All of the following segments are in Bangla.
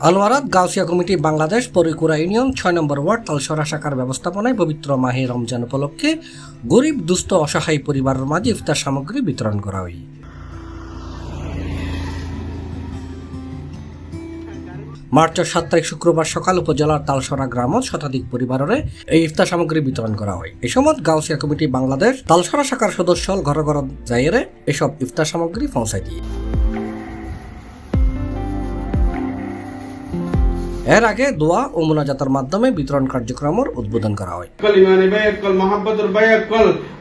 আনোয়ারাত গাউসিয়া কমিটি বাংলাদেশ পরিকুরা ইউনিয়ন ৬ নম্বর ওয়ার্ড তালসরা শাখার ব্যবস্থাপনায় পবিত্র মাহে রমজান উপলক্ষে গরিব দুস্থ অসহায় পরিবারের মাঝে ইফতার সামগ্রী বিতরণ করা হয়। মার্চের ৭ তারিখ শুক্রবার সকাল উপজেলার তালসরা গ্রামত শতাধিক পরিবারের এই ইফতার সামগ্রী বিতরণ করা হয়। এই সময় গাউসিয়া কমিটি বাংলাদেশ তালসরা শাখার সদস্য ঘর ঘর যাইয়ে এসব ইফতার সামগ্রী পৌঁছায় দিয়ে। এর আগে দোয়া ও মুনাজাতের মাধ্যমে বিতরণ কার্যক্রমের উদ্বোধন করা হয়।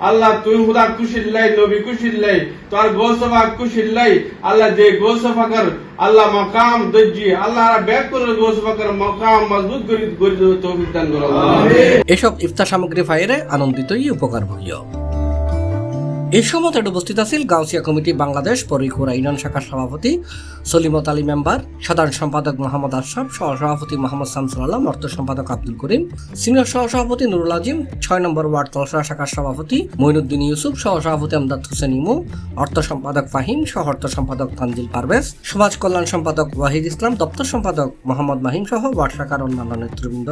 আল্লাহ তুই হুদা কুশিল্লাই নবী কুশিল্লাই তোর গোসফা কুশিল্লাই আল্লাহ যে গোসফা কর আল্লাহ মাকাম দজ্জি আল্লাহ ব্যাক করে গোসফা কর মাকাম মজবুত করে তৌফিক দান করো। এসব ইফতার সামগ্রী পাইরে আনন্দিতই উপকার ভুগিয়। এই সময় উপস্থিত আছেন গাউসিয়া কমিটি বাংলাদেশ পরিকুরা ইউনিয়ন শাখার সভাপতি সলিমত আলী মেম্বার, সাধারণ সম্পাদক মোহাম্মদ আশরাফ, সহসভাপতি মোহাম্মদ শামসুল আলম, অর্থ সম্পাদক আব্দুল করিম, সিনিয়র সহসভাপতি নুরুল আজিম, ৬ নম্বর ওয়ার্ড তালসরা শাখার সভাপতি মঈনুদ্দিন ইউসুফ, সহসভাপতি আমদাদ হোসেন ইমু, অর্থ সম্পাদক ফাহিম, সহ অর্থ সম্পাদক তানজিল পারভেজ, সমাজ কল্যাণ সম্পাদক ওয়াহিদ ইসলাম, দপ্তর সম্পাদক মোহাম্মদ মাহিম সহ ওয়ার্ড শাখার অন্যান্য নেতৃবৃন্দ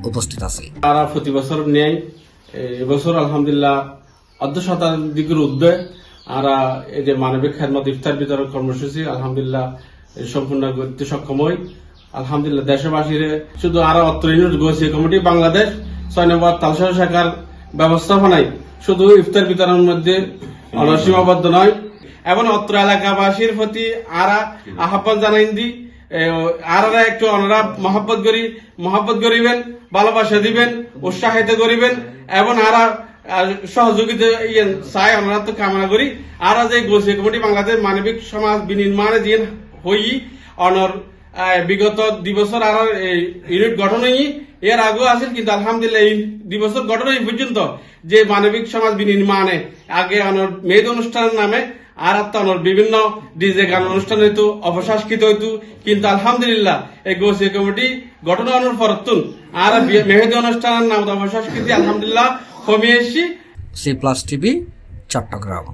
উপস্থিত আছে। তারা প্রতি বছর নেয়, এবছর আলহামদুলিল্লাহ অর্ধ শতাধিকের ঊর্ধ্বে আর এই যে মানবিক খেদমত ইফতার বিতরণ কর্মসূচি আলহামদুলিল্লাহ সম্পূর্ণ করতে সক্ষম হই। আলহামদুলিল্লাহ দেশবাসীর শুধু আর অত্র ইউনিট গাউসিয়া কমিটি বাংলাদেশ ৬ নম্বর তালসরা শাখার ব্যবস্থাপনায় শুধু ইফতার বিতরণের মধ্যে সীমাবদ্ধ নয় এবং অত্র এলাকাবাসীর প্রতি আরা আহ্বান জানাই দি আর একটু ওনারা মহব্বত করিবেন, ভালোবাসা দিবেন, উৎসাহিত করিবেন এবং আরা সহযোগিতা চাই আমরা তো কামনা করি। আর যে গাউসিয়া কমিটি বাংলাদেশ মানবিক সমাজ বিনির্মাণে যে হই অনর বিগত ২ বছর আর ইউনিট গঠন হই এর আগেও আসেন, কিন্তু আলহামদুলিল্লাহ এই ২ বছর গঠন হই পর্যন্ত যে মানবিক সমাজ বিনির্মাণে আগে অনর মেদ অনুষ্ঠানের নামে আর অনর বিভিন্ন ডিজে গান অনুষ্ঠান হইতো, অপসংস্কৃত হইতো, কিন্তু আলহামদুলিল্লাহ এই গাউসিয়া কমিটি গঠন হওয়ার পরতুন আর মেহেদি অনুষ্ঠানের নাম অপসংস্কৃতি আলহামদুলিল্লাহ কমিয়ে এসছি। C+ TV Chittagong.